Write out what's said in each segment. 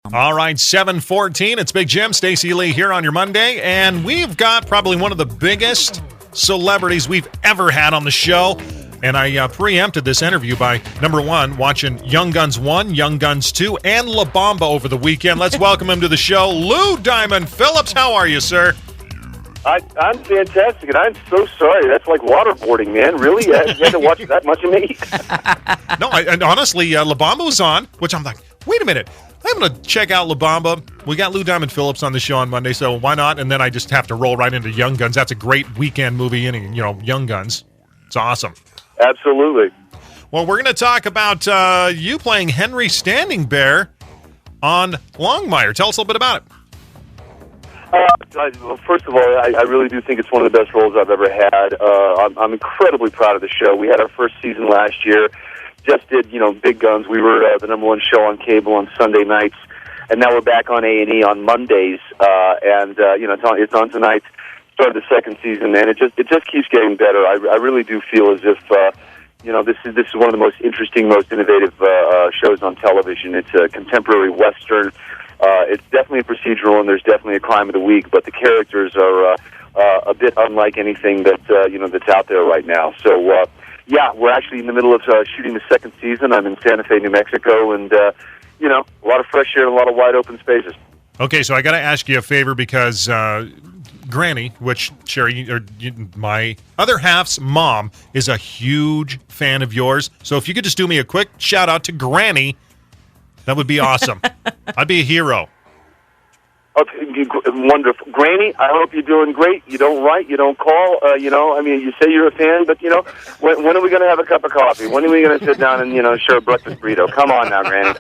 All right, 7:14. It's Big Jim, Stacey Lee here on your Monday, and we've got probably one of the biggest celebrities we've ever had on the show. And I preempted this interview by, number one, watching Young Guns 1, Young Guns 2, and La Bamba over the weekend. Let's welcome him to the show, Lou Diamond Phillips. How are you, sir? I'm fantastic, and I'm so sorry. That's like waterboarding, man. Really? You had to watch that much of me? No, and honestly, La Bamba was on, which I'm like, wait a minute. I'm going to check out La Bamba. We got Lou Diamond Phillips on the show on Monday, so why not? And then I just have to roll right into Young Guns. That's a great weekend movie, Young Guns. It's awesome. Absolutely. Well, we're going to talk about you playing Henry Standing Bear on Longmire. Tell us a little bit about it. Well, first of all, I really do think it's one of the best roles I've ever had. I'm incredibly proud of the show. We had our first season last year. Just did, Big Guns. We were the number one show on cable on Sunday nights, and now we're back on A&E on Mondays. It's on tonight. Started the second season, and it just keeps getting better. I really do feel as if this is one of the most interesting, most innovative shows on television. It's a contemporary Western. It's definitely a procedural, and there's definitely a crime of the week. But the characters are a bit unlike anything that's out there right now. So. Yeah, we're actually in the middle of shooting the second season. I'm in Santa Fe, New Mexico, and, a lot of fresh air and a lot of wide open spaces. Okay, so I got to ask you a favor because Granny, which my other half's mom, is a huge fan of yours. So if you could just do me a quick shout-out to Granny, that would be awesome. I'd be a hero. Okay, wonderful. Granny, I hope you're doing great. You don't write, you don't call, you say you're a fan, but, when are we going to have a cup of coffee? When are we going to sit down and, share a breakfast burrito? Come on now, Granny.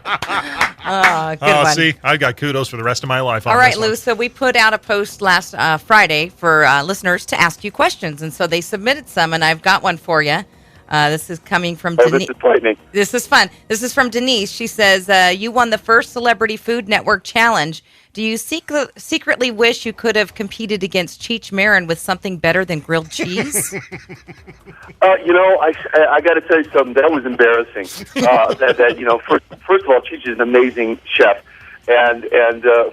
Good one. See, I got kudos for the rest of my life on All right, this one. Lou, so we put out a post last Friday for listeners to ask you questions, and so they submitted some, and I've got one for you. This is coming from Denise. This is frightening. This is fun. This is from Denise. She says, you won the first Celebrity Food Network challenge. Do you secretly wish you could have competed against Cheech Marin with something better than grilled cheese? I got to tell you something. That was embarrassing. First of all, Cheech is an amazing chef. And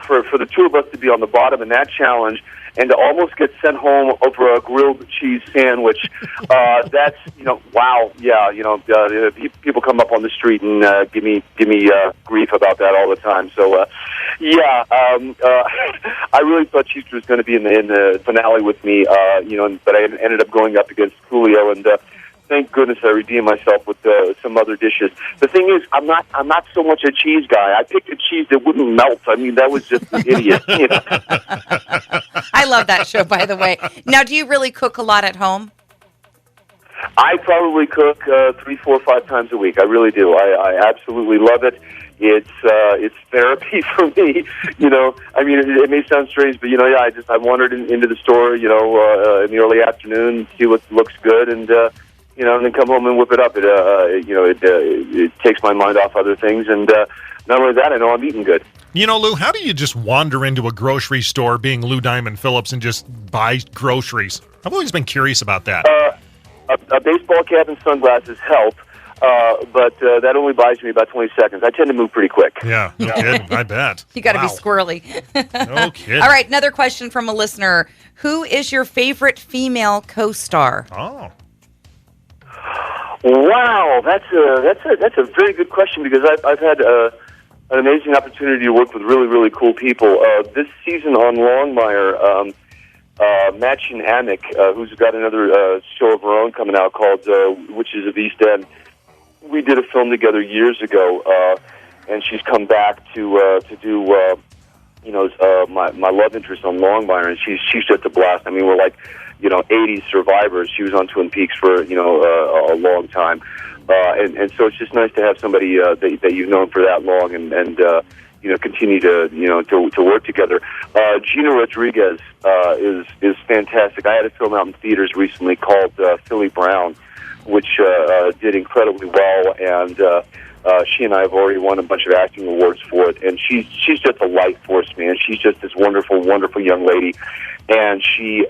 for the two of us to be on the bottom in that challenge and to almost get sent home over a grilled cheese sandwich, that's, wow. Yeah, people come up on the street and give me grief about that all the time. So, I really thought Cheech was going to be in the finale with me, but I ended up going up against Julio, and thank goodness I redeemed myself with some other dishes. The thing is, I'm not so much a cheese guy. I picked a cheese that wouldn't melt. I mean, that was just an idiot. I love that show, by the way. Now, do you really cook a lot at home? I probably cook 3, 4, 5 times a week. I really do. I absolutely love it. It's therapy for me. I mean, it may sound strange, but I wandered into the store, in the early afternoon, see what looks good, and and then come home and whip it up. It takes my mind off other things, and not only that, I know I'm eating good. Lou, how do you just wander into a grocery store being Lou Diamond Phillips and just buy groceries? I've always been curious about that. A baseball cap and sunglasses help, but that only buys me about 20 seconds. I tend to move pretty quick. Yeah, no kidding. I bet. You got to be squirrely. No kidding. All right, another question from a listener. Who is your favorite female co-star? Oh. Wow, that's a very good question because I've had an amazing opportunity to work with really, really cool people. This season on Longmire, Machin Amick, who's got another show of her own coming out called Witches of East End. We did a film together years ago, and she's come back to do my love interest on Longmire, and she's just a blast. I mean, we're like 80s survivors. She was on Twin Peaks for a long time, and so it's just nice to have somebody that you've known for that long and continue to work together. Gina Rodriguez is fantastic. I had a film out in theaters recently called Philly Brown, which did incredibly well, and she and I have already won a bunch of acting awards for it. And she's just a life force, man. She's just this wonderful, wonderful young lady, and she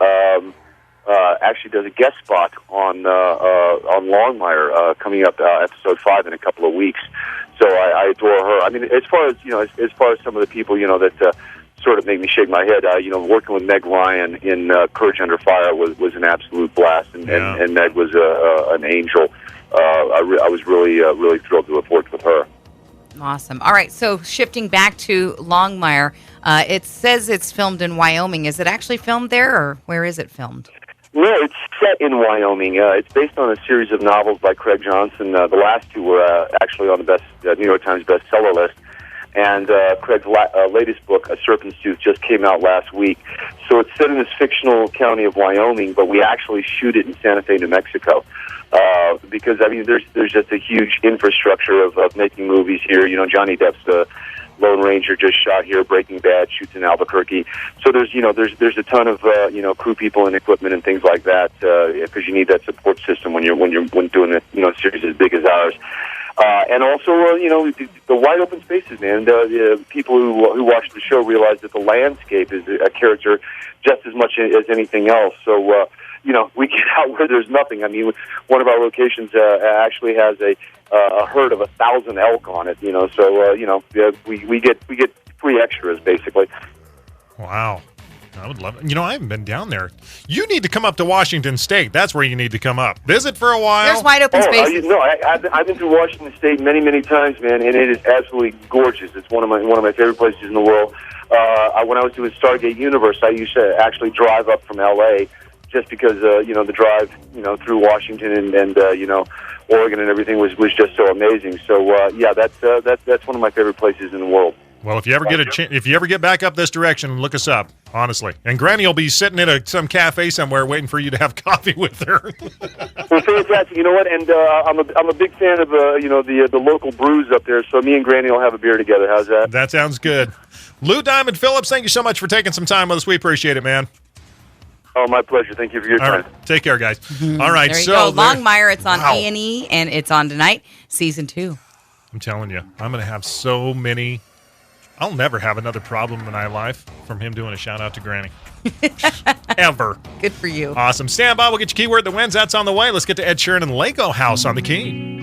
actually does a guest spot on Longmire coming up episode 5 in a couple of weeks. So I adore her. I mean, as far as some of the people that sort of make me shake my head, working with Meg Ryan in Courage Under Fire was an absolute blast, and Meg was an angel. I was really thrilled to have worked with her. Awesome. All right, so shifting back to Longmire, it says it's filmed in Wyoming. Is it actually filmed there, or where is it filmed? No, it's set in Wyoming. It's based on a series of novels by Craig Johnson. The last two were actually on the New York Times bestseller list. And Craig's latest book, A Serpent's Tooth, just came out last week. So it's set in this fictional county of Wyoming, but we actually shoot it in Santa Fe, New Mexico. Because, I mean, there's just a huge infrastructure of making movies here. Johnny Depp's Lone Ranger just shot here. Breaking Bad shoots in Albuquerque. So there's a ton of crew people and equipment and things like that because you need that support system when doing a series as big as ours. And also, the wide open spaces, man. The people who watch the show realize that the landscape is a character just as much as anything else. So, we get out where there's nothing. I mean, one of our locations actually has a herd of 1,000 elk on it. So we get free extras basically. Wow. I would love it. I haven't been down there. You need to come up to Washington State. That's where you need to come up. Visit for a while. There's wide open spaces. I've been to Washington State many, many times, man, and it is absolutely gorgeous. It's one of my favorite places in the world. When I was doing Stargate Universe, I used to actually drive up from L.A. just because the drive through Washington and Oregon and everything was just so amazing. So that's one of my favorite places in the world. Well, if you ever get back up this direction, look us up, honestly. And Granny will be sitting at some cafe somewhere waiting for you to have coffee with her. Well, fantastic. You know what? And I'm a big fan of the local brews up there. So me and Granny will have a beer together. How's that? That sounds good. Lou Diamond Phillips, thank you so much for taking some time with us. We appreciate it, man. Oh, my pleasure. Thank you for your time. Right. Take care, guys. All right. There you go. Longmire, it's on A&E, and it's on tonight, season 2. I'm telling you, I'm going to have so many. I'll never have another problem in my life from him doing a shout-out to Granny. Ever. Good for you. Awesome. Stand by. We'll get your keyword that wins. That's on the way. Let's get to Ed Sheeran and Lego House on the Key.